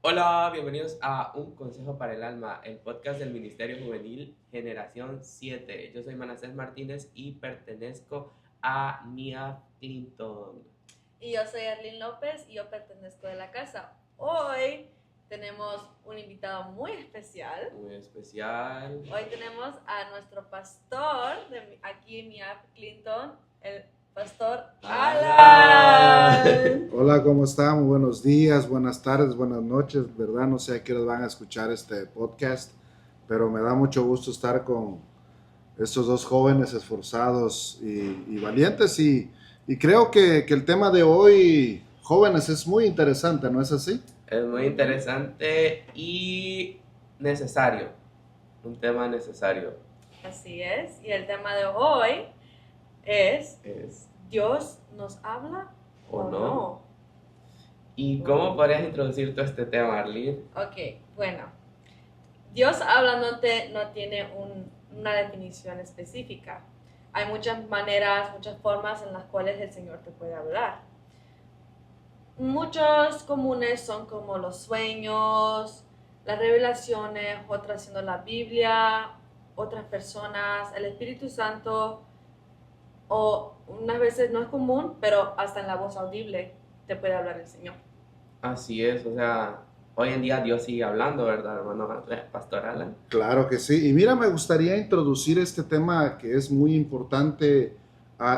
Hola, bienvenidos a Un Consejo para el Alma, el podcast del Ministerio Juvenil Generación 7. Yo soy Manasés Martínez y pertenezco a Nia Clinton. Y yo soy Arlene López y yo pertenezco de la casa. Hoy tenemos un invitado muy especial. Muy especial. Hoy tenemos a nuestro pastor aquí en Nia Clinton, el pastor Alan. Hola, ¿cómo están? Muy buenos días, buenas tardes, buenas noches, ¿verdad? No sé a qué hora van a escuchar este podcast, pero me da mucho gusto estar con estos dos jóvenes esforzados y valientes y creo que el tema de hoy, jóvenes, es muy interesante, ¿no es así? Es muy interesante y necesario. Un tema necesario. Así es. Y el tema de hoy es ¿Dios nos habla o no? ¿Y cómo podrías introducir tú este tema, Arlene? Ok, bueno. Dios habla no tiene una definición específica. Hay muchas maneras, muchas formas en las cuales el Señor te puede hablar. Muchos comunes son como los sueños, las revelaciones, otras siendo la Biblia, otras personas, el Espíritu Santo, o unas veces no es común, pero hasta en la voz audible te puede hablar el Señor. Así es, o sea, hoy en día Dios sigue hablando, ¿verdad, hermano Pastor Alan? Claro que sí. Y mira, me gustaría introducir este tema que es muy importante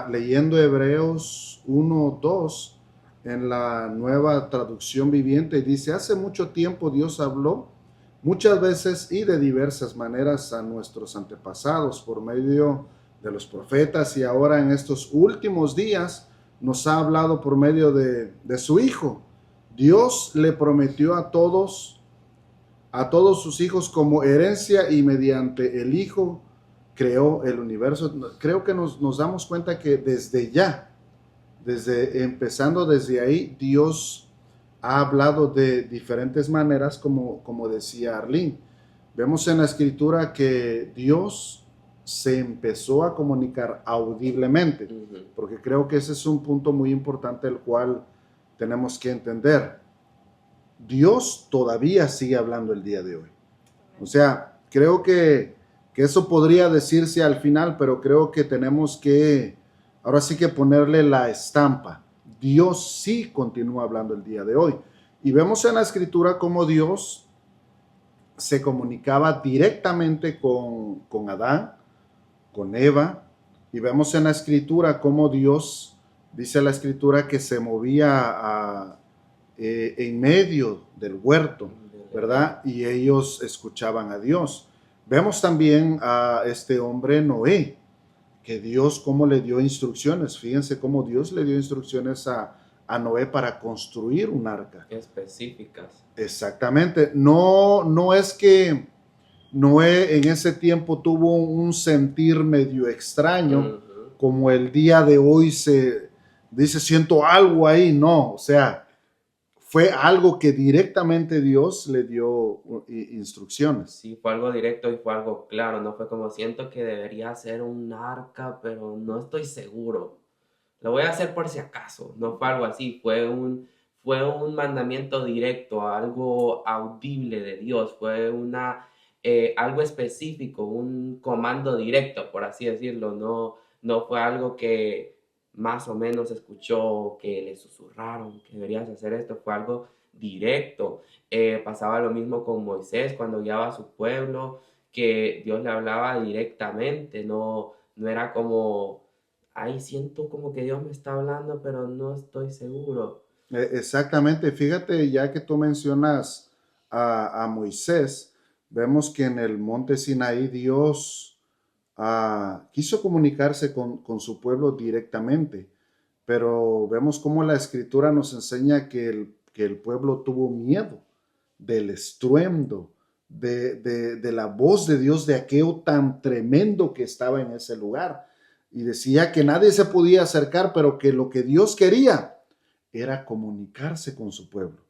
leyendo Hebreos 1:2 en la nueva traducción viviente. Dice, hace mucho tiempo Dios habló muchas veces y de diversas maneras a nuestros antepasados por medio de los profetas y ahora en estos últimos días nos ha hablado por medio de su Hijo. Dios le prometió a todos sus hijos como herencia y mediante el Hijo creó el universo. Creo que nos damos cuenta que empezando desde ahí, Dios ha hablado de diferentes maneras, como decía Arlene. Vemos en la escritura que Dios se empezó a comunicar audiblemente, porque creo que ese es un punto muy importante el cual tenemos que entender. Dios todavía sigue hablando el día de hoy. O sea, creo que eso podría decirse al final, pero creo que tenemos que, ahora sí que ponerle la estampa. Dios sí continúa hablando el día de hoy. Y vemos en la escritura cómo Dios se comunicaba directamente con Adán, con Eva, y vemos en la escritura cómo Dios, dice la escritura, que se movía en medio del huerto, ¿verdad? Y ellos escuchaban a Dios. Vemos también a este hombre Noé, que Dios cómo le dio instrucciones. Fíjense cómo Dios le dio instrucciones a Noé para construir un arca. Específicas. Exactamente. No es que Noé en ese tiempo tuvo un sentir medio extraño, como el día de hoy se dice, siento algo ahí. No, o sea, fue algo que directamente Dios le dio instrucciones. Sí, fue algo directo y fue algo claro, no fue como siento que debería ser un arca, pero no estoy seguro. Lo voy a hacer por si acaso. No fue algo así, fue un mandamiento directo, algo audible de Dios, fue algo específico, un comando directo, por así decirlo. No fue algo que más o menos escuchó, que le susurraron que deberías hacer esto, fue algo directo. Pasaba lo mismo con Moisés cuando guiaba a su pueblo, que Dios le hablaba directamente, no era como, ay, siento como que Dios me está hablando, pero no estoy seguro. Exactamente, fíjate, ya que tú mencionas a Moisés, vemos que en el monte Sinaí Dios quiso comunicarse con su pueblo directamente, pero vemos cómo la escritura nos enseña que el pueblo tuvo miedo del estruendo, de la voz de Dios, de aquello tan tremendo que estaba en ese lugar. Y decía que nadie se podía acercar, pero que lo que Dios quería era comunicarse con su pueblo.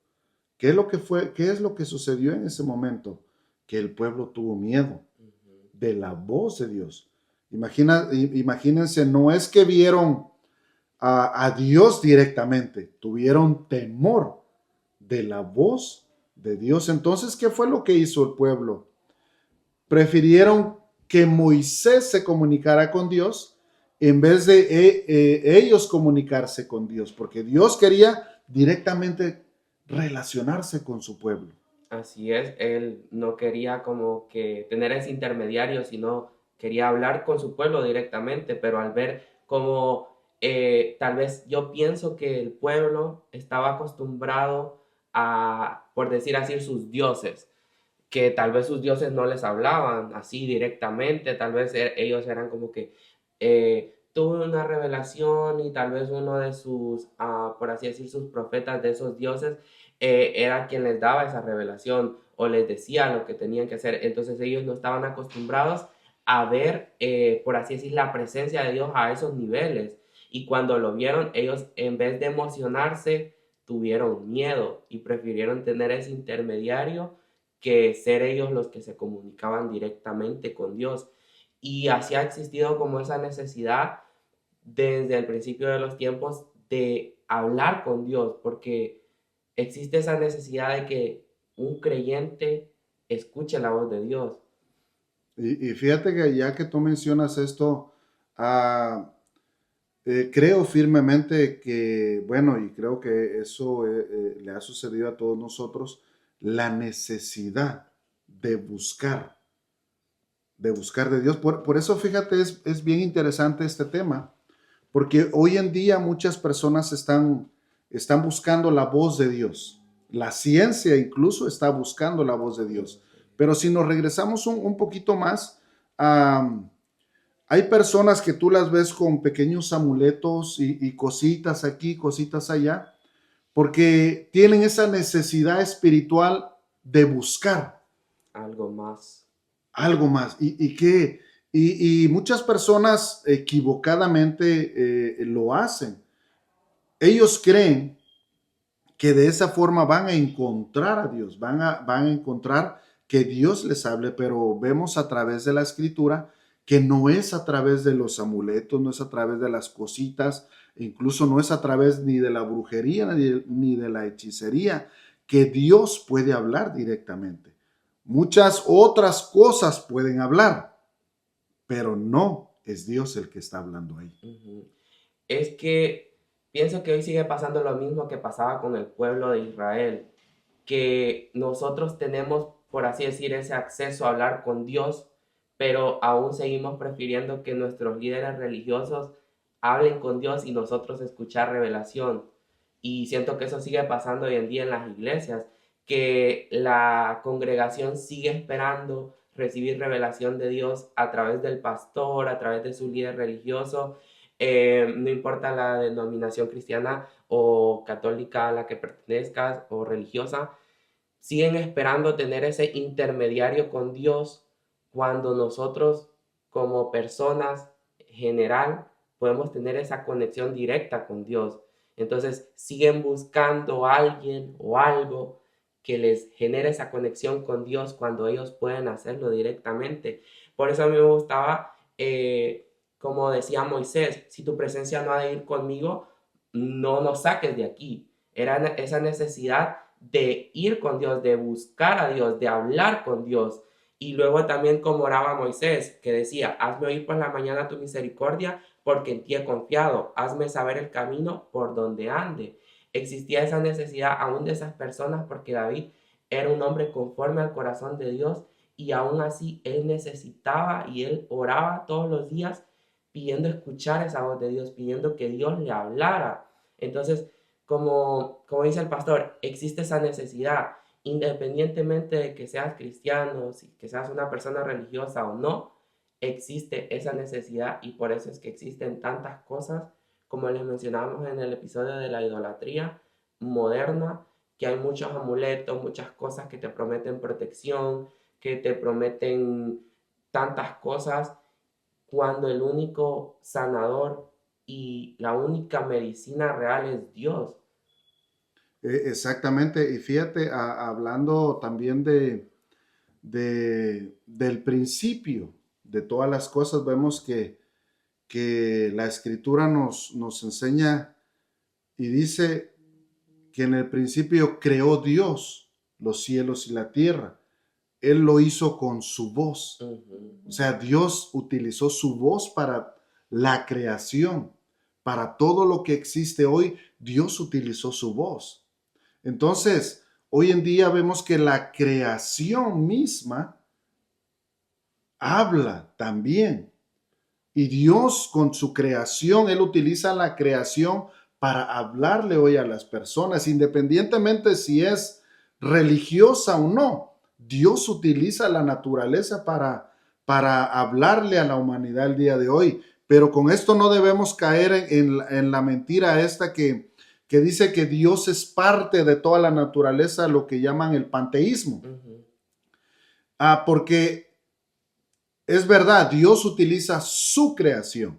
¿Qué es lo que sucedió en ese momento? Que el pueblo tuvo miedo de la voz de Dios. Imagínense, no es que vieron a Dios directamente, tuvieron temor de la voz de Dios. Entonces, ¿qué fue lo que hizo el pueblo? Prefirieron que Moisés se comunicara con Dios en vez de ellos comunicarse con Dios, porque Dios quería directamente relacionarse con su pueblo. Así es, él no quería como que tener ese intermediario, sino quería hablar con su pueblo directamente, pero al ver como tal vez yo pienso que el pueblo estaba acostumbrado a, por decir así, sus dioses, que tal vez sus dioses no les hablaban así directamente, tal vez ellos eran como que tuve una revelación y tal vez uno de sus, por así decir, sus profetas de esos dioses era quien les daba esa revelación o les decía lo que tenían que hacer. Entonces ellos no estaban acostumbrados a ver, por así decir, la presencia de Dios a esos niveles. Y cuando lo vieron, ellos en vez de emocionarse, tuvieron miedo y prefirieron tener ese intermediario que ser ellos los que se comunicaban directamente con Dios. Y así ha existido como esa necesidad desde el principio de los tiempos de hablar con Dios, porque existe esa necesidad de que un creyente escuche la voz de Dios. Y fíjate que ya que tú mencionas esto, ah, creo firmemente que, bueno, y creo que eso le ha sucedido a todos nosotros, la necesidad de buscar, de buscar de Dios. Por eso, fíjate, es bien interesante este tema, porque hoy en día muchas personas están buscando la voz de Dios. La ciencia incluso está buscando la voz de Dios. Pero si nos regresamos un poquito más, hay personas que tú las ves con pequeños amuletos y cositas aquí, cositas allá, porque tienen esa necesidad espiritual de buscar Algo más. algo más. Y muchas personas equivocadamente lo hacen. Ellos creen que de esa forma van a encontrar a Dios, van a encontrar que Dios les hable, pero vemos a través de la escritura que no es a través de los amuletos, no es a través de las cositas, incluso no es a través ni de la brujería ni de la hechicería que Dios puede hablar directamente. Muchas otras cosas pueden hablar, pero no es Dios el que está hablando ahí. Ujú. Es que pienso que hoy sigue pasando lo mismo que pasaba con el pueblo de Israel, que nosotros tenemos, por así decir, ese acceso a hablar con Dios, pero aún seguimos prefiriendo que nuestros líderes religiosos hablen con Dios y nosotros escuchar revelación. Y siento que eso sigue pasando hoy en día en las iglesias, que la congregación sigue esperando recibir revelación de Dios a través del pastor, a través de su líder religioso, no importa la denominación cristiana o católica a la que pertenezcas o religiosa, siguen esperando tener ese intermediario con Dios cuando nosotros como personas general podemos tener esa conexión directa con Dios. Entonces siguen buscando a alguien o algo que les genere esa conexión con Dios cuando ellos pueden hacerlo directamente. Por eso a mí me gustaba, como decía Moisés, si tu presencia no ha de ir conmigo, no nos saques de aquí. Era esa necesidad de ir con Dios, de buscar a Dios, de hablar con Dios. Y luego también como oraba Moisés, que decía, hazme oír por la mañana tu misericordia, porque en ti he confiado, hazme saber el camino por donde ande. Existía esa necesidad aún de esas personas porque David era un hombre conforme al corazón de Dios y aún así él necesitaba y él oraba todos los días pidiendo escuchar esa voz de Dios, pidiendo que Dios le hablara. Entonces, como dice el pastor, existe esa necesidad, independientemente de que seas cristiano, si que seas una persona religiosa o no, existe esa necesidad y por eso es que existen tantas cosas, como les mencionábamos en el episodio de la idolatría moderna, que hay muchos amuletos, muchas cosas que te prometen protección, que te prometen tantas cosas, cuando el único sanador y la única medicina real es Dios. Exactamente, y fíjate, hablando también del principio de todas las cosas, vemos que la Escritura nos enseña y dice que en el principio creó Dios los cielos y la tierra. Él lo hizo con su voz. O sea, Dios utilizó su voz para la creación. Para todo lo que existe hoy, Dios utilizó su voz. Entonces, hoy en día vemos que la creación misma habla también. Y Dios con su creación, Él utiliza la creación para hablarle hoy a las personas, independientemente si es religiosa o no. Dios utiliza la naturaleza para hablarle a la humanidad el día de hoy. Pero con esto no debemos caer en la mentira esta que dice que Dios es parte de toda la naturaleza, lo que llaman el panteísmo. Porque es verdad, Dios utiliza su creación.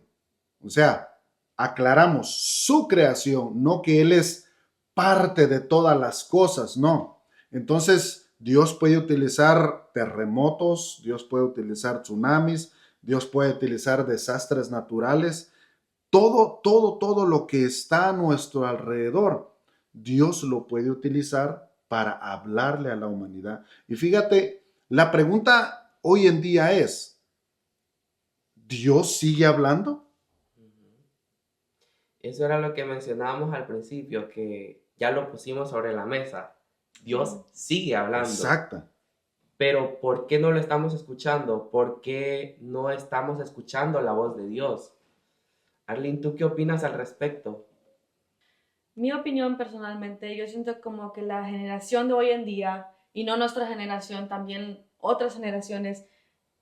O sea, aclaramos su creación, no que Él es parte de todas las cosas, no. Entonces, Dios puede utilizar terremotos, Dios puede utilizar tsunamis, Dios puede utilizar desastres naturales. Todo lo que está a nuestro alrededor, Dios lo puede utilizar para hablarle a la humanidad. Y fíjate, la pregunta hoy en día es, ¿Dios sigue hablando? Eso era lo que mencionábamos al principio, que ya lo pusimos sobre la mesa. Dios sigue hablando. Exacto. Pero ¿por qué no lo estamos escuchando? ¿Por qué no estamos escuchando la voz de Dios? Arlene, ¿tú qué opinas al respecto? Mi opinión personalmente, yo siento como que la generación de hoy en día, y no nuestra generación, también otras generaciones,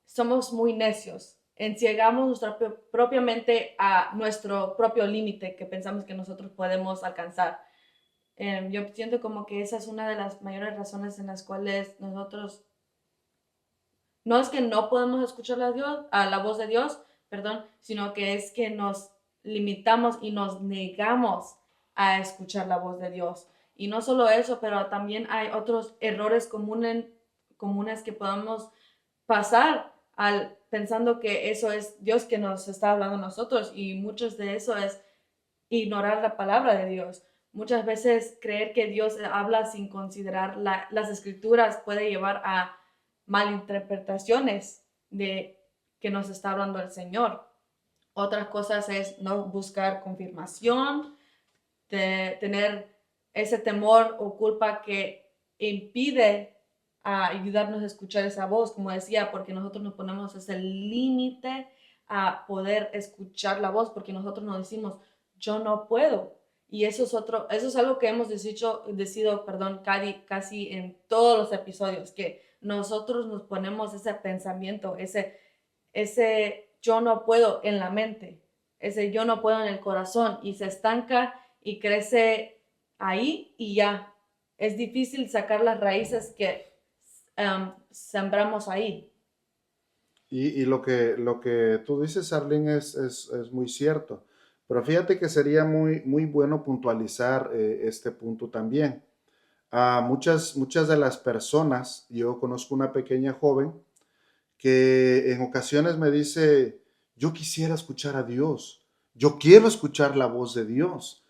somos muy necios. Enciegamos nuestra propia mente a nuestro propio límite que pensamos que nosotros podemos alcanzar. Yo siento como que esa es una de las mayores razones en las cuales nosotros, no es que no podemos escuchar a la voz de Dios, perdón, sino que es que nos limitamos y nos negamos a escuchar la voz de Dios. Y no solo eso, pero también hay otros errores comunes que podemos pasar pensando que eso es Dios que nos está hablando a nosotros, y muchos de eso es ignorar la palabra de Dios. Muchas veces creer que Dios habla sin considerar las escrituras puede llevar a malinterpretaciones de que nos está hablando el Señor. Otras cosas es no buscar confirmación, de tener ese temor o culpa que impide a ayudarnos a escuchar esa voz, como decía, porque nosotros nos ponemos ese límite a poder escuchar la voz, porque nosotros nos decimos, yo no puedo. Y eso es algo que hemos decidido, casi en todos los episodios, que nosotros nos ponemos ese pensamiento, ese yo no puedo en la mente, ese yo no puedo en el corazón, y se estanca y crece ahí, y ya es difícil sacar las raíces que sembramos ahí. Y lo que tú dices, Arlene, es muy cierto. Pero fíjate que sería muy bueno puntualizar este punto también. Muchas de las personas, yo conozco una pequeña joven que en ocasiones me dice, yo quisiera escuchar a Dios, yo quiero escuchar la voz de Dios.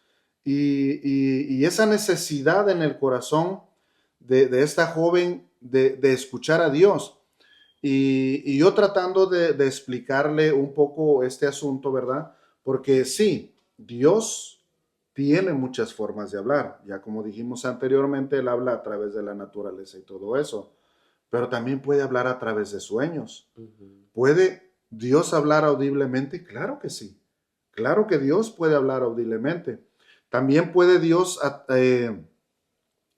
Y esa necesidad en el corazón de esta joven de escuchar a Dios. Y yo tratando de explicarle un poco este asunto, ¿verdad? Porque sí, Dios tiene muchas formas de hablar. Ya como dijimos anteriormente, Él habla a través de la naturaleza y todo eso. Pero también puede hablar a través de sueños. ¿Puede Dios hablar audiblemente? Claro que sí. Claro que Dios puede hablar audiblemente. También puede Dios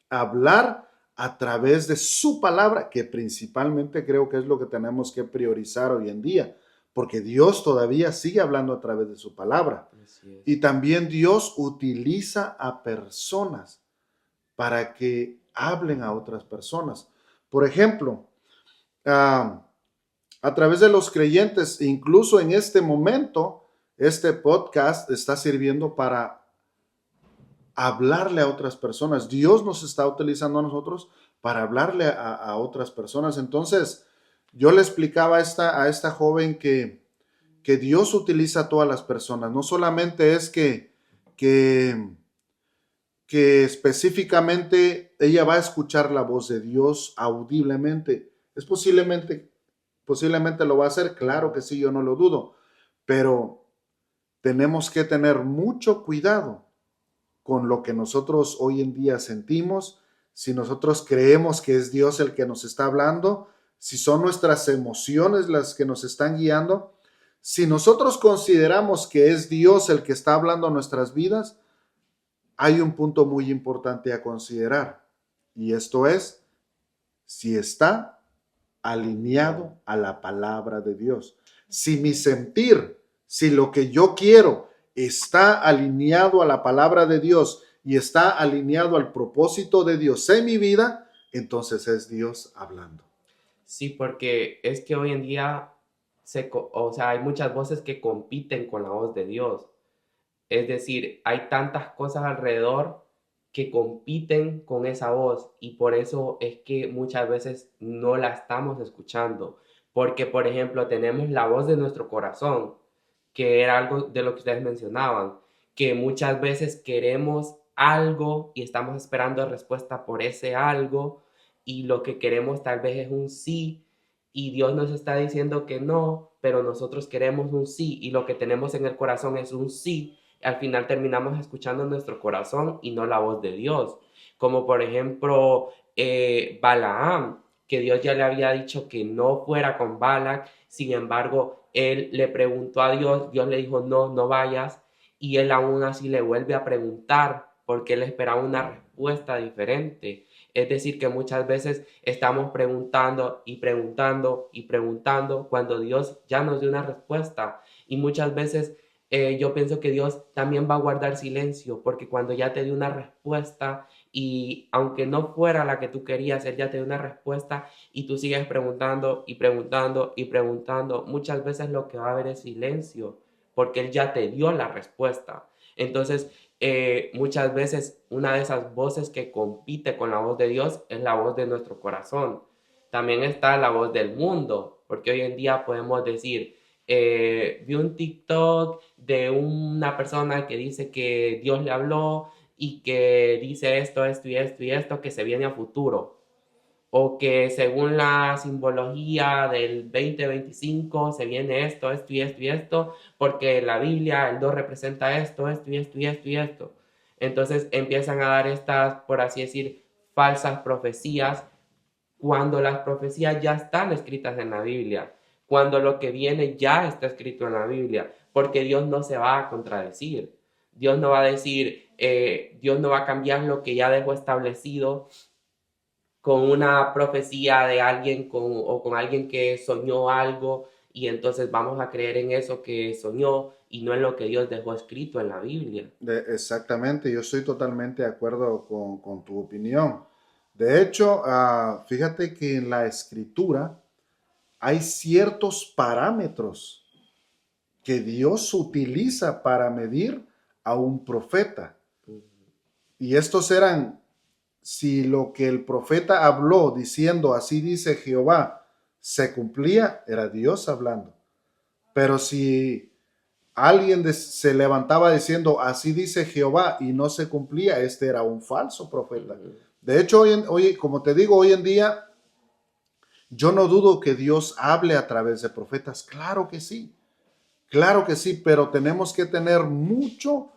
hablar a través de su palabra, que principalmente creo que es lo que tenemos que priorizar hoy en día, porque Dios todavía sigue hablando a través de su palabra. Y también Dios utiliza a personas para que hablen a otras personas. Por ejemplo, a través de los creyentes, incluso en este momento, este podcast está sirviendo para hablarle a otras personas. Dios nos está utilizando a nosotros para hablarle a otras personas. Entonces, yo le explicaba a esta joven que que Dios utiliza a todas las personas. No solamente es que específicamente ella va a escuchar la voz de Dios audiblemente. Es posiblemente lo va a hacer, claro que sí, yo no lo dudo, pero tenemos que tener mucho cuidado con lo que nosotros hoy en día sentimos, si nosotros creemos que es Dios el que nos está hablando, si son nuestras emociones las que nos están guiando, si nosotros consideramos que es Dios el que está hablando a nuestras vidas, hay un punto muy importante a considerar, y esto es si está alineado a la palabra de Dios. Si mi sentir, si lo que yo quiero está alineado a la palabra de Dios y está alineado al propósito de Dios en mi vida, entonces es Dios hablando. Sí, porque es que hoy en día hay muchas voces que compiten con la voz de Dios. Es decir, hay tantas cosas alrededor que compiten con esa voz y por eso es que muchas veces no la estamos escuchando. Porque, por ejemplo, tenemos la voz de nuestro corazón, que era algo de lo que ustedes mencionaban, que muchas veces queremos algo y estamos esperando respuesta por ese algo y lo que queremos tal vez es un sí y Dios nos está diciendo que no, pero nosotros queremos un sí y lo que tenemos en el corazón es un sí. Al final terminamos escuchando nuestro corazón y no la voz de Dios. Como por ejemplo Balaam, que Dios ya le había dicho que no fuera con Balac, sin embargo, él le preguntó a Dios, Dios le dijo, no, no vayas, y él aún así le vuelve a preguntar porque él esperaba una respuesta diferente. Es decir, que muchas veces estamos preguntando y preguntando y preguntando cuando Dios ya nos dio una respuesta. Y muchas veces yo pienso que Dios también va a guardar silencio, porque cuando ya te dio una respuesta y aunque no fuera la que tú querías, Él ya te dio una respuesta y tú sigues preguntando y preguntando y preguntando, muchas veces lo que va a haber es silencio, porque Él ya te dio la respuesta. Entonces, muchas veces una de esas voces que compite con la voz de Dios es la voz de nuestro corazón. También está la voz del mundo, porque hoy en día podemos decir, vi un TikTok de una persona que dice que Dios le habló y que dice esto, esto y esto y esto, que se viene a futuro. O que según la simbología del 2025 se viene esto, esto y esto y esto, porque la Biblia, el 2 representa esto, esto y esto y esto y esto. Entonces empiezan a dar estas, por así decir, falsas profecías cuando las profecías ya están escritas en la Biblia, cuando lo que viene ya está escrito en la Biblia, porque Dios no se va a contradecir. Dios no va a decir, Dios no va a cambiar lo que ya dejó establecido con una profecía de alguien o con alguien que soñó algo y entonces vamos a creer en eso que soñó y no en lo que Dios dejó escrito en la Biblia. Exactamente, yo estoy totalmente de acuerdo con tu opinión. De hecho, fíjate que en la escritura hay ciertos parámetros que Dios utiliza para medir a un profeta. Y estos eran, si lo que el profeta habló diciendo, así dice Jehová, se cumplía, era Dios hablando. Pero si alguien se levantaba diciendo, así dice Jehová, y no se cumplía, este era un falso profeta. De hecho, hoy, como te digo, hoy en día, yo no dudo que Dios hable a través de profetas. Claro que sí, pero tenemos que tener mucho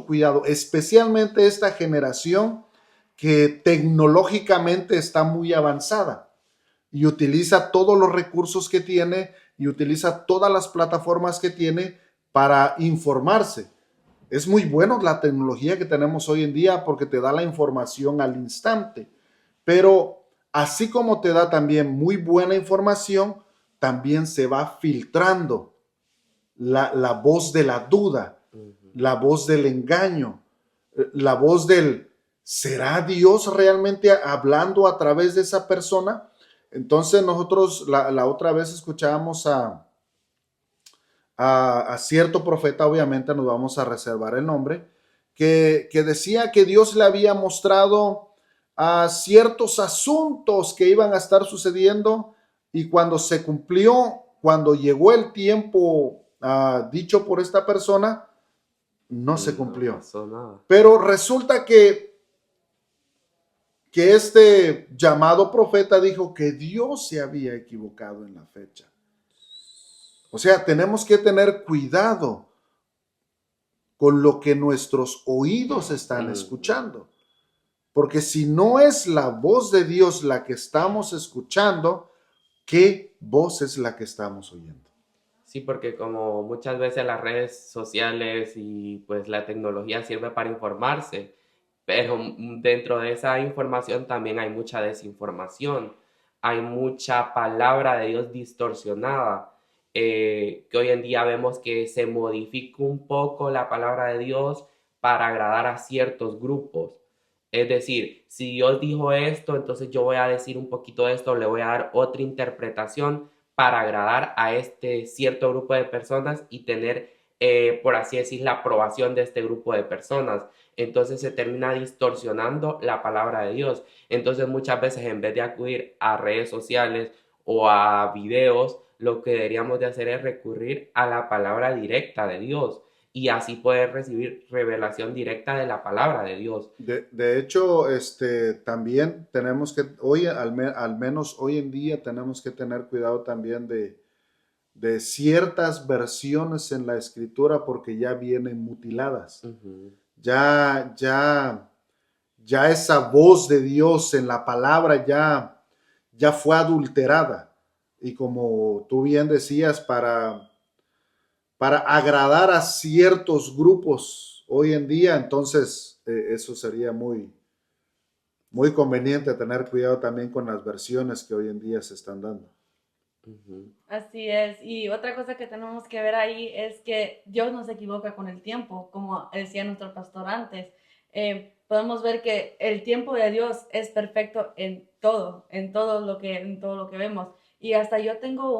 cuidado, especialmente esta generación que tecnológicamente está muy avanzada y utiliza todos los recursos que tiene y utiliza todas las plataformas que tiene para informarse. Es muy bueno la tecnología que tenemos hoy en día porque te da la información al instante, pero así como te da también muy buena información, también se va filtrando la voz de la duda, la voz del engaño, la voz del ¿será Dios realmente hablando a través de esa persona? Entonces nosotros la otra vez escuchábamos a cierto profeta, obviamente nos vamos a reservar el nombre, que decía que Dios le había mostrado a ciertos asuntos que iban a estar sucediendo y cuando se cumplió cuando llegó el tiempo dicho por esta persona, no se No cumplió. pasó nada. Pero resulta que este llamado profeta dijo que Dios se había equivocado en la fecha. O sea, tenemos que tener cuidado con lo que nuestros oídos están escuchando. Porque si no es la voz de Dios la que estamos escuchando, ¿qué voz es la que estamos oyendo? Sí, porque como muchas veces las redes sociales y pues la tecnología sirve para informarse, pero dentro de esa información también hay mucha desinformación, hay mucha palabra de Dios distorsionada, que hoy en día vemos que se modifica un poco la palabra de Dios para agradar a ciertos grupos. Es decir, si Dios dijo esto, entonces yo voy a decir un poquito de esto, le voy a dar otra interpretación para agradar a este cierto grupo de personas y tener, por así decir, la aprobación de este grupo de personas. Entonces se termina distorsionando la palabra de Dios. Entonces muchas veces en vez de acudir a redes sociales o a videos, lo que deberíamos de hacer es recurrir a la palabra directa de Dios y así poder recibir revelación directa de la palabra de Dios. De hecho, también tenemos que, hoy, al menos hoy en día, tenemos que tener cuidado también de ciertas versiones en la escritura porque ya vienen mutiladas. Ya, ya, ya esa voz de Dios en la palabra ya fue adulterada. Y como tú bien decías, para agradar a ciertos grupos hoy en día, entonces eso sería muy conveniente tener cuidado también con las versiones que hoy en día se están dando. Así es. Y otra cosa que tenemos que ver ahí es que Dios no se equivoca con el tiempo, como decía nuestro pastor antes. Podemos ver que el tiempo de Dios es perfecto en todo lo que vemos. Y hasta yo tengo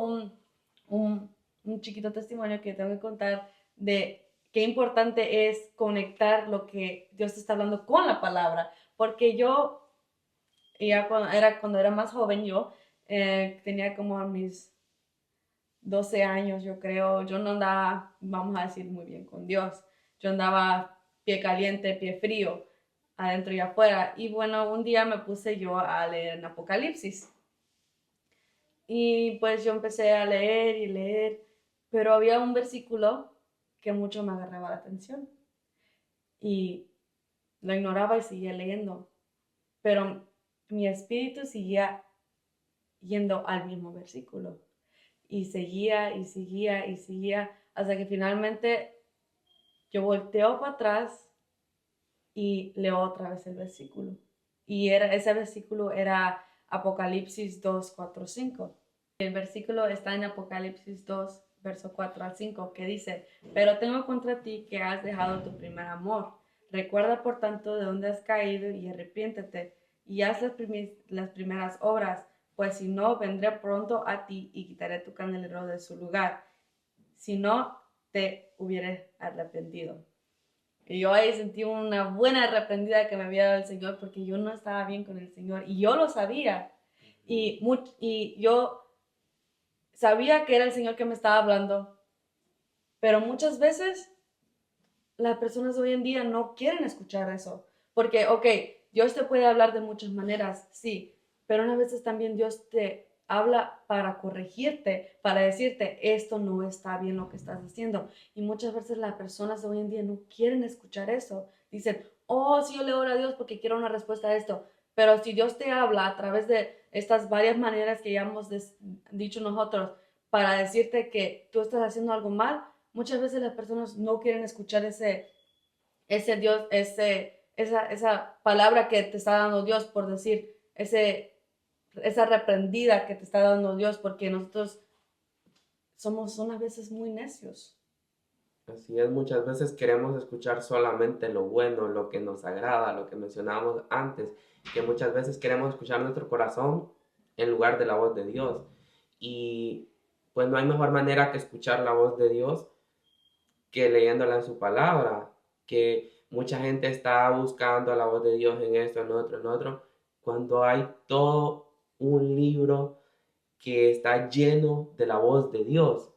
un chiquito testimonio que tengo que contar de qué importante es conectar lo que Dios está hablando con la palabra. Porque yo, ya cuando era más joven, yo tenía como mis 12 años, yo creo, yo no andaba, vamos a decir, muy bien con Dios. Yo andaba pie caliente, pie frío, adentro y afuera. Y bueno, un día me puse yo a leer en Apocalipsis. Y pues yo empecé a leer y leer, pero había un versículo que mucho me agarraba la atención. Y lo ignoraba y seguía leyendo. Pero mi espíritu seguía yendo al mismo versículo. Y seguía y seguía y seguía hasta que finalmente yo volteo para atrás y leo otra vez el versículo. Y ese versículo era Apocalipsis 2, 4, 5. El versículo está en Apocalipsis 2, verso 4 al 5, que dice: pero tengo contra ti que has dejado tu primer amor. Recuerda por tanto de dónde has caído y arrepiéntete y haz las primeras obras, pues si no, vendré pronto a ti y quitaré tu candelero de su lugar, si no te hubieras arrepentido. Y yo ahí sentí una buena arrepentida que me había dado el Señor porque yo no estaba bien con el Señor y yo lo sabía. Y yo sabía que era el Señor que me estaba hablando, pero muchas veces las personas hoy en día no quieren escuchar eso. Porque, ok, Dios te puede hablar de muchas maneras, sí, pero unas veces también Dios te habla para corregirte, para decirte, esto no está bien lo que estás haciendo. Y muchas veces las personas hoy en día no quieren escuchar eso. Dicen, oh, sí, yo le oro a Dios porque quiero una respuesta a esto. Pero si Dios te habla a través de estas varias maneras que ya hemos dicho nosotros para decirte que tú estás haciendo algo mal, muchas veces las personas no quieren escuchar ese Dios, esa palabra que te está dando Dios, por decir, esa reprendida que te está dando Dios, porque nosotros somos unas veces muy necios. Así es, muchas veces queremos escuchar solamente lo bueno, lo que nos agrada, lo que mencionábamos antes, que muchas veces queremos escuchar nuestro corazón en lugar de la voz de Dios. Y pues no hay mejor manera que escuchar la voz de Dios que leyéndola en su palabra, que mucha gente está buscando la voz de Dios en esto, en otro, cuando hay todo un libro que está lleno de la voz de Dios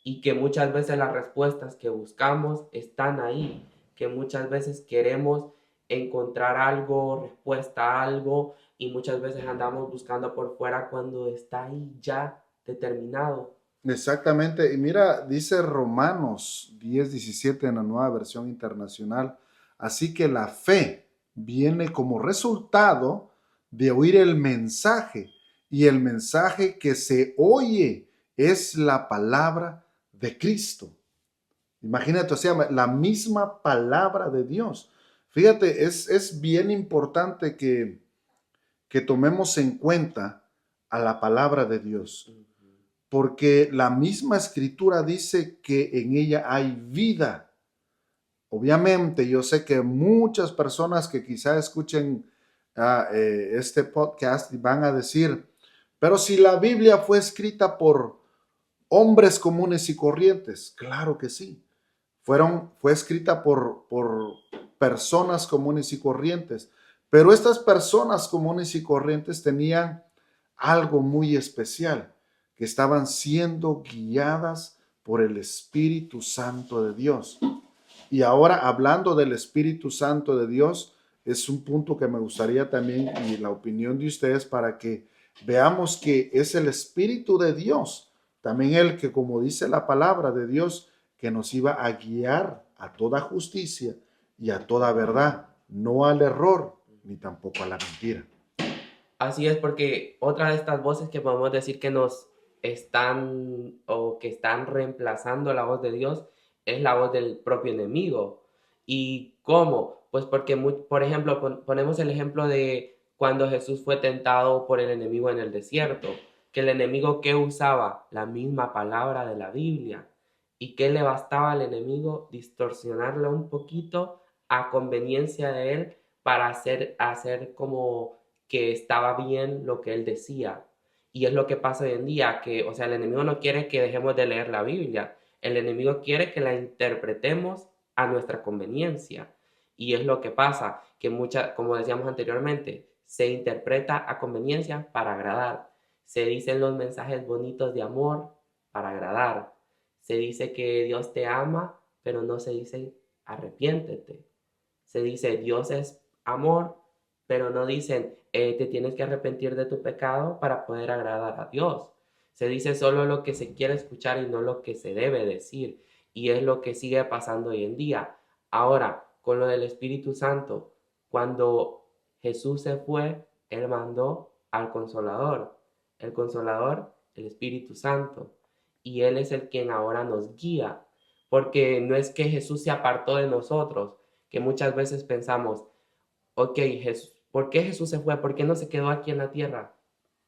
y que muchas veces las respuestas que buscamos están ahí, que muchas veces queremos encontrar algo, respuesta a algo, y muchas veces andamos buscando por fuera cuando está ahí ya determinado. Exactamente. Y mira, dice Romanos 10:17 en la Nueva Versión Internacional. Así que la fe viene como resultado de oír el mensaje. Y el mensaje que se oye es la palabra de Cristo. Imagínate, o sea, la misma palabra de Dios. Fíjate, es bien importante que tomemos en cuenta a la palabra de Dios, porque la misma escritura dice que en ella hay vida. Obviamente, yo sé que muchas personas que quizá escuchen este podcast van a decir, pero si la Biblia fue escrita por hombres comunes y corrientes, claro que sí. Fue escrita por personas comunes y corrientes, pero estas personas comunes y corrientes tenían algo muy especial, que estaban siendo guiadas por el Espíritu Santo de Dios. Y ahora, hablando del Espíritu Santo de Dios, es un punto que me gustaría también y la opinión de ustedes para que veamos que es el Espíritu de Dios, también el que, como dice la palabra de Dios, que nos iba a guiar a toda justicia y a toda verdad, no al error ni tampoco a la mentira. Así es, porque otra de estas voces que podemos decir que nos están o que están reemplazando la voz de Dios es la voz del propio enemigo. ¿Y cómo? Pues porque, por ejemplo, ponemos el ejemplo de cuando Jesús fue tentado por el enemigo en el desierto, que el enemigo que usaba la misma palabra de la Biblia y que le bastaba al enemigo distorsionarla un poquito a conveniencia de él para hacer como que estaba bien lo que él decía. Y es lo que pasa hoy en día, que, o sea, el enemigo no quiere que dejemos de leer la Biblia. El enemigo quiere que la interpretemos a nuestra conveniencia. Y es lo que pasa, que como decíamos anteriormente, se interpreta a conveniencia para agradar. Se dicen los mensajes bonitos de amor para agradar. Se dice que Dios te ama, pero no se dice arrepiéntete. Se dice Dios es amor, pero no dicen te tienes que arrepentir de tu pecado para poder agradar a Dios. Se dice solo lo que se quiere escuchar y no lo que se debe decir. Y es lo que sigue pasando hoy en día. Ahora, con lo del Espíritu Santo, cuando Jesús se fue, Él mandó al Consolador. El Consolador, el Espíritu Santo. Y Él es el quien ahora nos guía. Porque no es que Jesús se apartó de nosotros, que muchas veces pensamos, ok, Jesús, ¿por qué Jesús se fue? ¿Por qué no se quedó aquí en la tierra?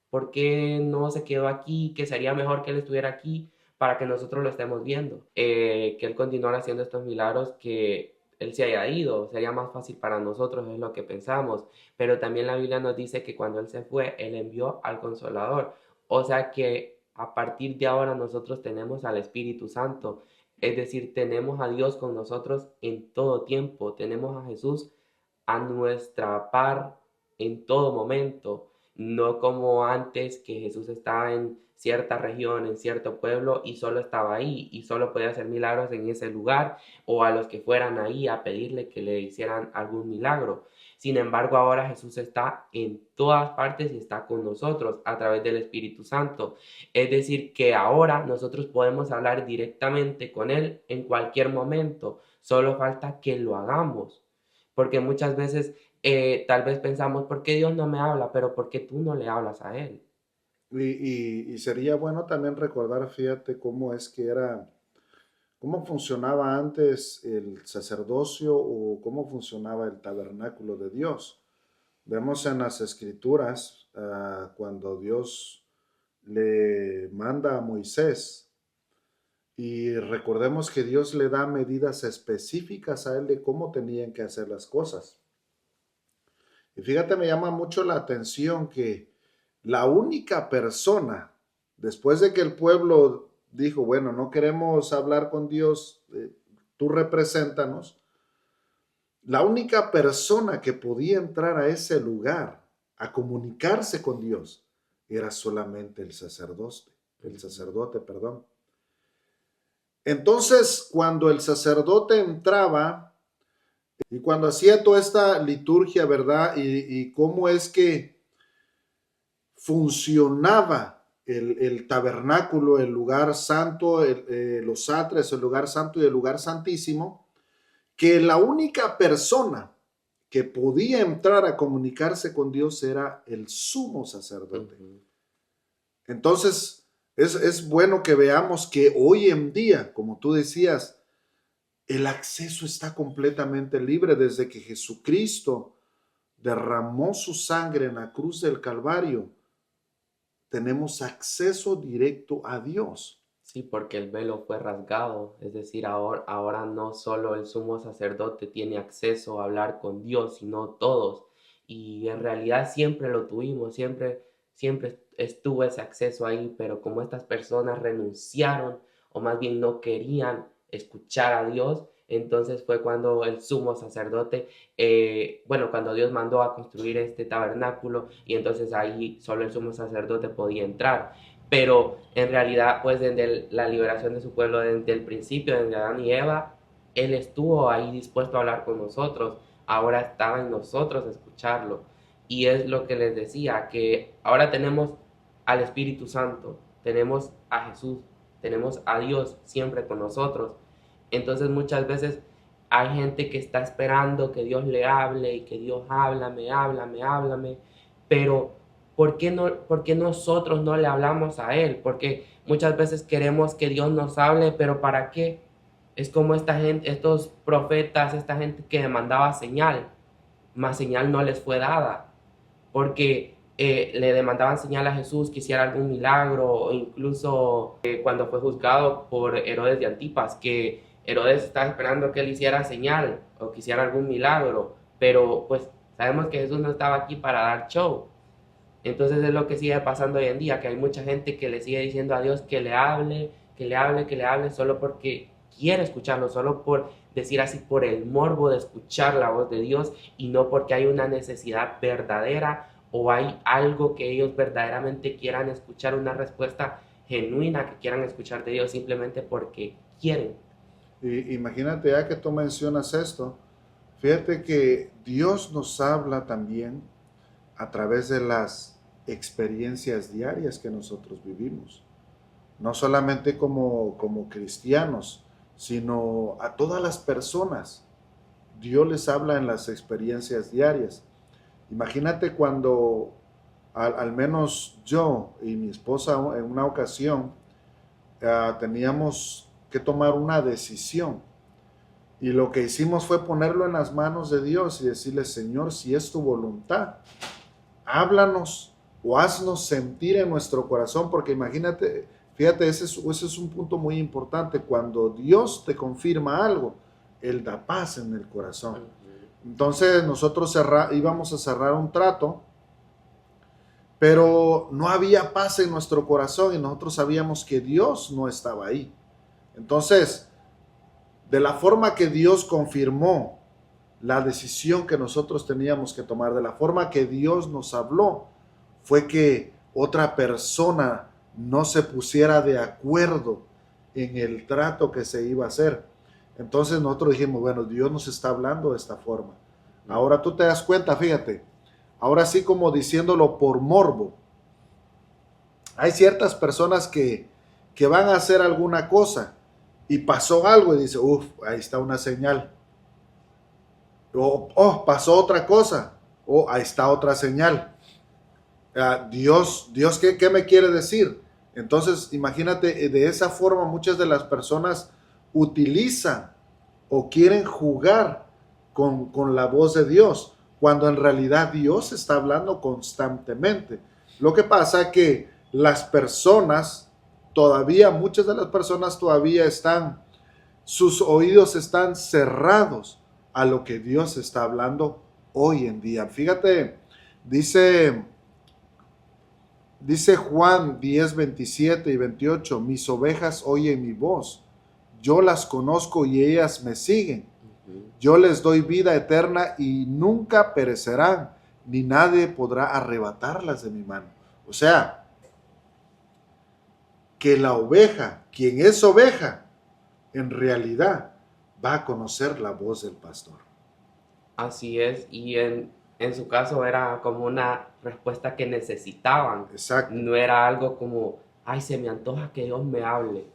¿Por qué no se quedó aquí? Que sería mejor que Él estuviera aquí para que nosotros lo estemos viendo. Que Él continuara haciendo estos milagros, que Él se haya ido. Sería más fácil para nosotros, es lo que pensamos. Pero también la Biblia nos dice que cuando Él se fue, Él envió al Consolador. O sea que a partir de ahora nosotros tenemos al Espíritu Santo. Es decir, tenemos a Dios con nosotros en todo tiempo. Tenemos a Jesús a nuestra par en todo momento, no como antes que Jesús estaba en cierta región, en cierto pueblo y solo estaba ahí y solo podía hacer milagros en ese lugar o a los que fueran ahí a pedirle que le hicieran algún milagro. Sin embargo, ahora Jesús está en todas partes y está con nosotros a través del Espíritu Santo. Es decir, que ahora nosotros podemos hablar directamente con Él en cualquier momento. Solo falta que lo hagamos. Porque muchas veces tal vez pensamos, ¿por qué Dios no me habla? Pero ¿por qué tú no le hablas a Él? Y sería bueno también recordar, fíjate cómo es que era, cómo funcionaba antes el sacerdocio o cómo funcionaba el tabernáculo de Dios. Vemos en las escrituras cuando Dios le manda a Moisés y recordemos que Dios le da medidas específicas a él de cómo tenían que hacer las cosas. Y fíjate, me llama mucho la atención que la única persona, después de que el pueblo dijo, bueno, no queremos hablar con Dios, tú represéntanos, la única persona que podía entrar a ese lugar a comunicarse con Dios era solamente el sacerdote, perdón. Entonces, cuando el sacerdote entraba y cuando hacía toda esta liturgia, ¿verdad? Y cómo es que funcionaba el tabernáculo, el lugar santo, los atrios, el lugar santo y el lugar santísimo, que la única persona que podía entrar a comunicarse con Dios era el sumo sacerdote. Entonces, es bueno que veamos que hoy en día, como tú decías, el acceso está completamente libre desde que Jesucristo derramó su sangre en la cruz del Calvario. Tenemos acceso directo a Dios. Sí, porque el velo fue rasgado, es decir, ahora no solo el sumo sacerdote tiene acceso a hablar con Dios, sino todos. Y en realidad siempre lo tuvimos, siempre estuvo ese acceso ahí, pero como estas personas renunciaron, o más bien no querían escuchar a Dios, entonces fue cuando el sumo sacerdote, cuando Dios mandó a construir este tabernáculo, y entonces ahí solo el sumo sacerdote podía entrar. Pero en realidad, pues desde la liberación de su pueblo, desde el principio, desde Adán y Eva, Él estuvo ahí dispuesto a hablar con nosotros. Ahora estaba en nosotros escucharlo. Y es lo que les decía, que ahora tenemos al Espíritu Santo, tenemos a Jesús, tenemos a Dios siempre con nosotros. Entonces muchas veces hay gente que está esperando que Dios le hable y que Dios háblame, háblame, pero ¿por qué nosotros no le hablamos a Él? Porque muchas veces queremos que Dios nos hable, pero ¿para qué? Es como esta gente, estos profetas, esta gente que demandaba señal, mas señal no les fue dada, porque le demandaban señal a Jesús que hiciera algún milagro, o incluso cuando fue juzgado por Herodes de Antipas, que Herodes estaba esperando que él hiciera señal o que hiciera algún milagro, pero pues sabemos que Jesús no estaba aquí para dar show. Entonces es lo que sigue pasando hoy en día, que hay mucha gente que le sigue diciendo a Dios que le hable, que le hable, que le hable, solo porque quiere escucharlo, solo por decir así, por el morbo de escuchar la voz de Dios, y no porque hay una necesidad verdadera o hay algo que ellos verdaderamente quieran escuchar, una respuesta genuina que quieran escuchar de Dios, simplemente porque quieren. Y imagínate, ya que tú mencionas esto, fíjate que Dios nos habla también a través de las experiencias diarias que nosotros vivimos. No solamente como cristianos, sino a todas las personas. Dios les habla en las experiencias diarias. Imagínate cuando al menos yo y mi esposa en una ocasión teníamos que tomar una decisión. Y lo que hicimos fue ponerlo en las manos de Dios y decirle: Señor, si es tu voluntad, háblanos o haznos sentir en nuestro corazón, porque imagínate, fíjate, ese es un punto muy importante. Cuando Dios te confirma algo, Él da paz en el corazón. Entonces nosotros íbamos a cerrar un trato, pero no había paz en nuestro corazón y nosotros sabíamos que Dios no estaba ahí. Entonces, de la forma que Dios confirmó la decisión que nosotros teníamos que tomar, de la forma que Dios nos habló, fue que otra persona no se pusiera de acuerdo en el trato que se iba a hacer. Entonces nosotros dijimos: bueno, Dios nos está hablando de esta forma. Ahora tú te das cuenta, fíjate, ahora sí, como diciéndolo por morbo, hay ciertas personas que van a hacer alguna cosa y pasó algo y dice: ahí está una señal. Pasó otra cosa. Ahí está otra señal. Dios, ¿qué me quiere decir? Entonces, imagínate, de esa forma muchas de las personas utilizan o quieren jugar con la voz de Dios, cuando en realidad Dios está hablando constantemente. Lo que pasa es que las personas, muchas de las personas todavía sus oídos están cerrados a lo que Dios está hablando hoy en día. Fíjate, dice Juan 10, 27 y 28, mis ovejas oyen mi voz, yo las conozco y ellas me siguen. Yo les doy vida eterna y nunca perecerán, ni nadie podrá arrebatarlas de mi mano. O sea, que la oveja, quien es oveja, en realidad va a conocer la voz del pastor. Así es, y en su caso era como una respuesta que necesitaban. Exacto. No era algo como, ay, se me antoja que Dios me hable.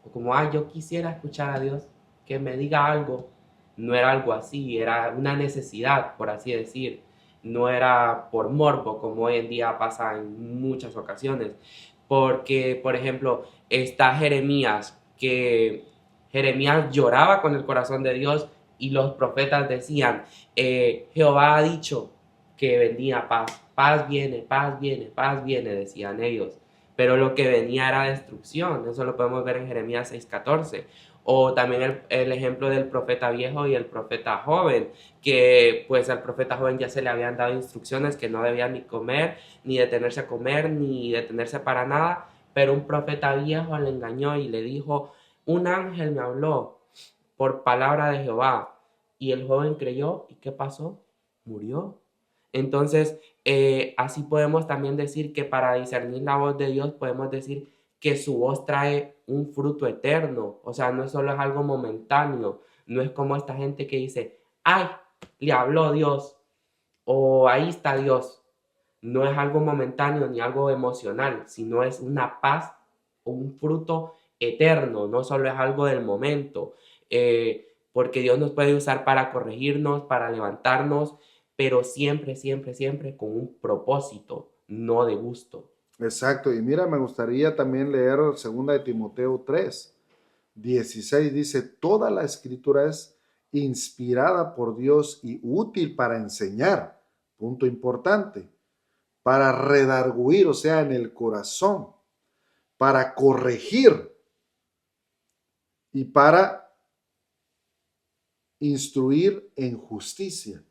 O como, ay, yo quisiera escuchar a Dios que me diga algo. No era algo así, era una necesidad, por así decir. No era por morbo, como hoy en día pasa en muchas ocasiones. Porque, por ejemplo, está Jeremías, que Jeremías lloraba con el corazón de Dios y los profetas decían, Jehová ha dicho que venía paz, paz viene, paz viene, paz viene, decían ellos. Pero lo que venía era destrucción, eso lo podemos ver en Jeremías 6:14. O también el ejemplo del profeta viejo y el profeta joven, que pues al profeta joven ya se le habían dado instrucciones que no debía ni comer, ni detenerse a comer, ni detenerse para nada, pero un profeta viejo le engañó y le dijo, un ángel me habló por palabra de Jehová. Y el joven creyó, ¿y qué pasó? Murió. Entonces, así podemos también decir que para discernir la voz de Dios, podemos decir que su voz trae un fruto eterno. O sea, no solo es algo momentáneo. No es como esta gente que dice, ay, le habló Dios, o ahí está Dios. No es algo momentáneo ni algo emocional, sino es una paz o un fruto eterno, no solo es algo del momento, porque Dios nos puede usar para corregirnos, para levantarnos, pero siempre, siempre, siempre con un propósito, no de gusto. Exacto. Y mira, me gustaría también leer 2 de Timoteo 3:16. Dice, toda la escritura es inspirada por Dios y útil para enseñar, punto importante, para redarguir, o sea, en el corazón, para corregir y para instruir en justicia.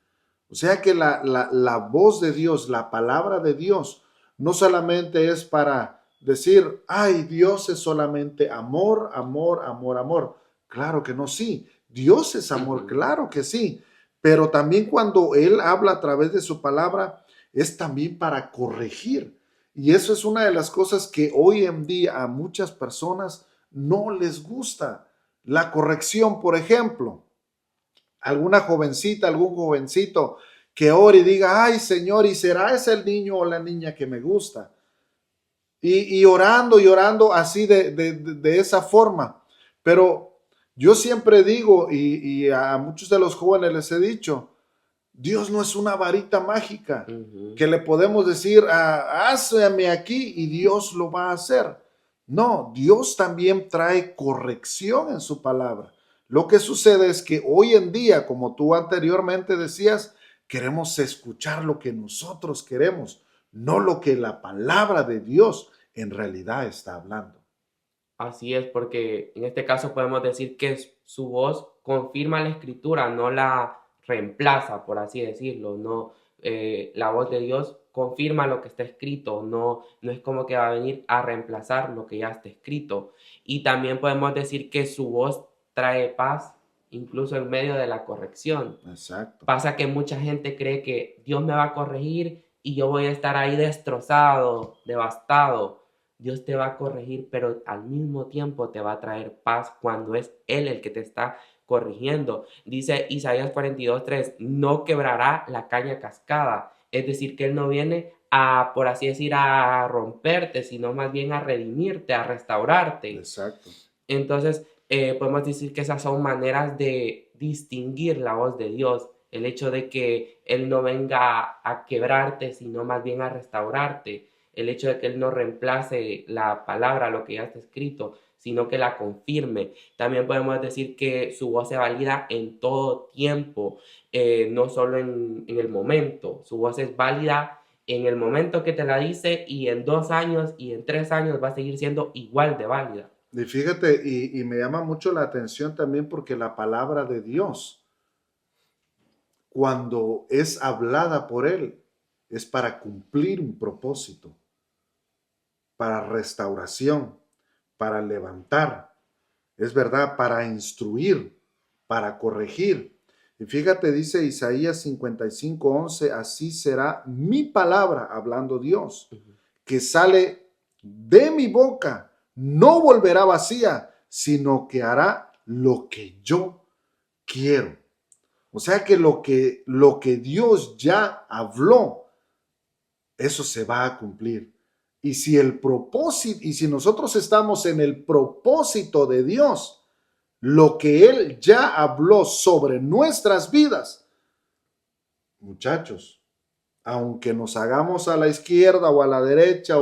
O sea que la voz de Dios, la palabra de Dios, no solamente es para decir, ay, Dios es solamente amor, amor, amor, amor. Claro que no, sí. Dios es amor, claro que sí. Pero también cuando Él habla a través de su palabra, es también para corregir. Y eso es una de las cosas que hoy en día a muchas personas no les gusta. La corrección, por ejemplo, alguna jovencita, algún jovencito que ore y diga, ay Señor, ¿y será ese el niño o la niña que me gusta? Y orando y orando así de esa forma. Pero yo siempre digo, y a muchos de los jóvenes les he dicho, Dios no es una varita mágica que le podemos decir, hazme aquí y Dios lo va a hacer. No, Dios también trae corrección en su palabra. Lo que sucede es que hoy en día, como tú anteriormente decías, queremos escuchar lo que nosotros queremos, no lo que la palabra de Dios en realidad está hablando. Así es, porque en este caso podemos decir que su voz confirma la escritura, no la reemplaza, por así decirlo. No, la voz de Dios confirma lo que está escrito, no es como que va a venir a reemplazar lo que ya está escrito. Y también podemos decir que su voz trae paz, incluso en medio de la corrección. Exacto. Pasa que mucha gente cree que Dios me va a corregir y yo voy a estar ahí destrozado, devastado. Dios te va a corregir, pero al mismo tiempo te va a traer paz cuando es Él el que te está corrigiendo. Dice Isaías 42:3, no quebrará la caña cascada. Es decir, que Él no viene a, por así decir, a romperte, sino más bien a redimirte, a restaurarte. Exacto. Entonces, podemos decir que esas son maneras de distinguir la voz de Dios. El hecho de que Él no venga a quebrarte, sino más bien a restaurarte. El hecho de que Él no reemplace la palabra, lo que ya está escrito, sino que la confirme. También podemos decir que su voz se valida en todo tiempo, no solo en el momento. Su voz es válida en el momento que te la dice y en 2 años y en 3 años va a seguir siendo igual de válida. Y fíjate, y me llama mucho la atención también porque la palabra de Dios, cuando es hablada por Él, es para cumplir un propósito, para restauración, para levantar, es verdad, para instruir, para corregir. Y fíjate, dice Isaías 55:11, así será mi palabra, hablando Dios, que sale de mi boca. no volverá vacía, sino que hará lo que yo quiero. O sea que lo que Dios ya habló, eso se va a cumplir. Y si el propósito, y si nosotros estamos en el propósito de Dios, lo que Él ya habló sobre nuestras vidas, muchachos, aunque nos hagamos a la izquierda o a la derecha,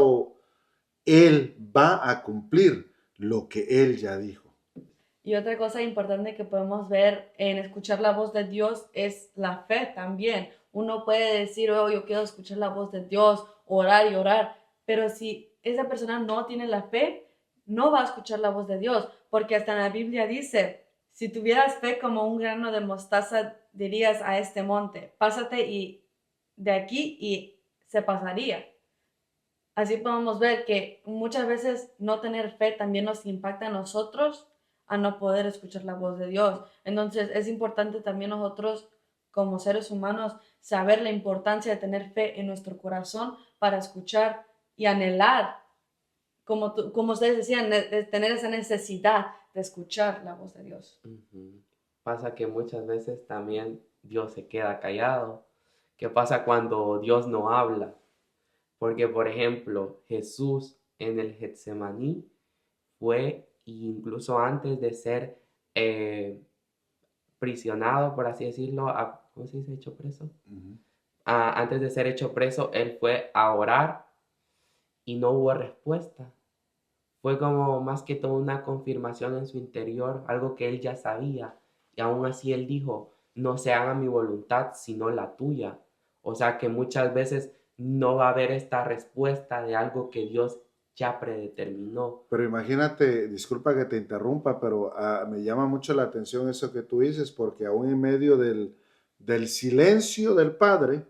Él va a cumplir lo que Él ya dijo. Y otra cosa importante que podemos ver en escuchar la voz de Dios es la fe también. Uno puede decir, oh, yo quiero escuchar la voz de Dios, orar y orar, pero si esa persona no tiene la fe, no va a escuchar la voz de Dios, porque hasta en la Biblia dice, si tuvieras fe como un grano de mostaza, dirías a este monte, pásate y de aquí y se pasaría. Así podemos ver que muchas veces no tener fe también nos impacta a nosotros a no poder escuchar la voz de Dios. Entonces es importante también nosotros como seres humanos saber la importancia de tener fe en nuestro corazón para escuchar y anhelar, como ustedes decían, de tener esa necesidad de escuchar la voz de Dios. Pasa que muchas veces también Dios se queda callado. ¿Qué pasa cuando Dios no habla? Porque, por ejemplo, Jesús en el Getsemaní fue, incluso antes de ser prisionado, por así decirlo, ¿cómo se dice? ¿Hecho preso? Antes de ser hecho preso, él fue a orar y no hubo respuesta. Fue como más que todo una confirmación en su interior, algo que él ya sabía. Y aún así él dijo, no se haga mi voluntad, sino la tuya. O sea que muchas veces no va a haber esta respuesta de algo que Dios ya predeterminó. Pero imagínate, disculpa que te interrumpa, pero me llama mucho la atención eso que tú dices, porque aún en medio del silencio del Padre,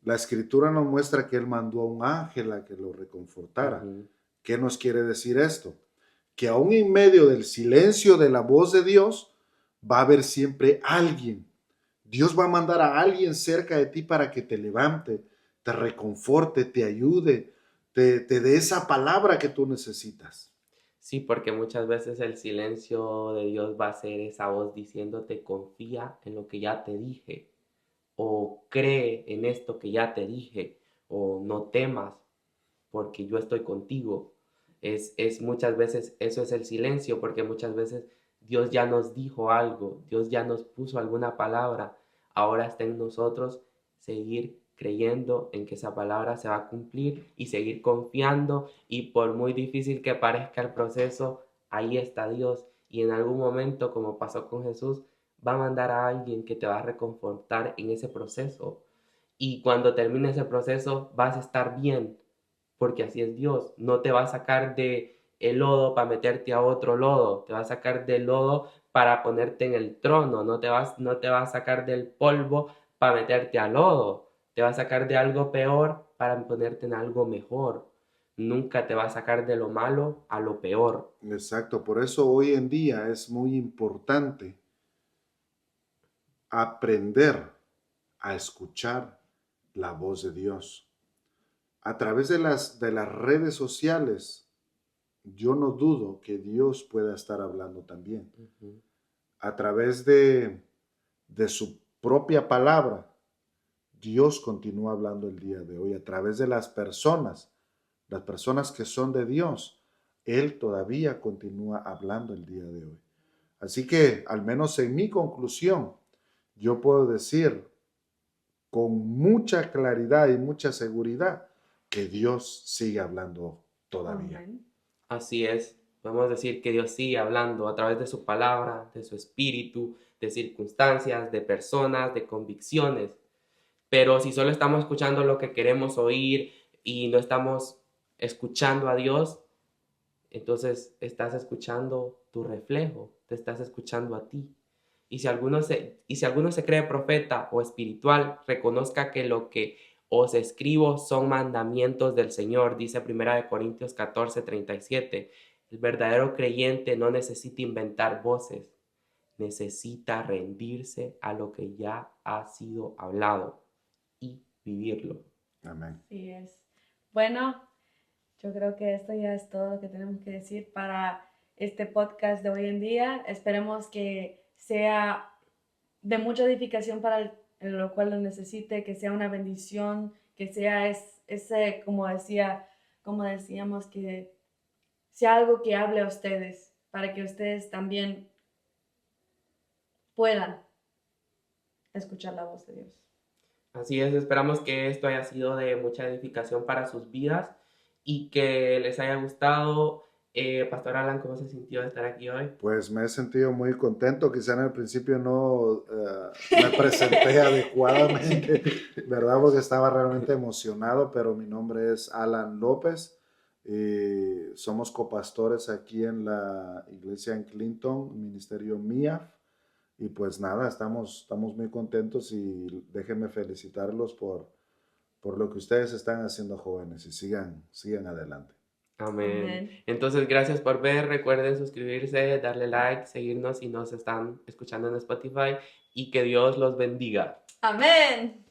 la Escritura nos muestra que Él mandó a un ángel a que lo reconfortara. ¿Qué nos quiere decir esto? Que aún en medio del silencio de la voz de Dios, va a haber siempre alguien. Dios va a mandar a alguien cerca de ti para que te levante, te reconforte, te ayude, te dé esa palabra que tú necesitas. Sí, porque muchas veces el silencio de Dios va a ser esa voz diciéndote, confía en lo que ya te dije, o cree en esto que ya te dije, o no temas, porque yo estoy contigo. Es muchas veces, eso es el silencio, porque muchas veces Dios ya nos dijo algo, Dios ya nos puso alguna palabra, ahora está en nosotros seguir creyendo en que esa palabra se va a cumplir y seguir confiando, y por muy difícil que parezca el proceso, ahí está Dios, y en algún momento, como pasó con Jesús, va a mandar a alguien que te va a reconfortar en ese proceso, y cuando termine ese proceso vas a estar bien, porque así es Dios. No te va a sacar de el lodo para meterte a otro lodo, te va a sacar del lodo para ponerte en el trono, no te va a sacar del polvo para meterte al lodo, te va a sacar de algo peor para ponerte en algo mejor. Nunca te va a sacar de lo malo a lo peor. Exacto, por eso hoy en día es muy importante aprender a escuchar la voz de Dios. A través de las redes sociales, yo no dudo que Dios pueda estar hablando también. A través de su propia palabra, Dios continúa hablando el día de hoy. A través de las personas que son de Dios, Él todavía continúa hablando el día de hoy. Así que, al menos en mi conclusión, yo puedo decir con mucha claridad y mucha seguridad que Dios sigue hablando todavía. Amén. Así es, podemos decir que Dios sigue hablando a través de su palabra, de su espíritu, de circunstancias, de personas, de convicciones. Pero si solo estamos escuchando lo que queremos oír y no estamos escuchando a Dios, entonces estás escuchando tu reflejo, te estás escuchando a ti. Y si alguno se cree profeta o espiritual, reconozca que lo que os escribo son mandamientos del Señor, dice 1 Corintios 14:37. El verdadero creyente no necesita inventar voces, necesita rendirse a lo que ya ha sido hablado y vivirlo. Amén. Así es. Bueno, Yo creo que esto ya es todo lo que tenemos que decir para este podcast de hoy en día. Esperemos que sea de mucha edificación para lo cual lo necesite, que sea una bendición, que sea ese, como decíamos, que sea algo que hable a ustedes, para que ustedes también puedan escuchar la voz de Dios. Así es, esperamos que esto haya sido de mucha edificación para sus vidas y que les haya gustado. Pastor Alan, ¿cómo se sintió de estar aquí hoy? Pues me he sentido muy contento, quizá en el principio no me presenté adecuadamente, ¿verdad? Porque estaba realmente emocionado, pero mi nombre es Alan López y somos copastores aquí en la iglesia en Clinton, Ministerio MIAF, y pues nada, estamos muy contentos y déjenme felicitarlos por lo que ustedes están haciendo, jóvenes, y sigan adelante. Amén. Amén. Entonces, gracias por ver. Recuerden suscribirse, darle like, seguirnos si nos están escuchando en Spotify y que Dios los bendiga. Amén.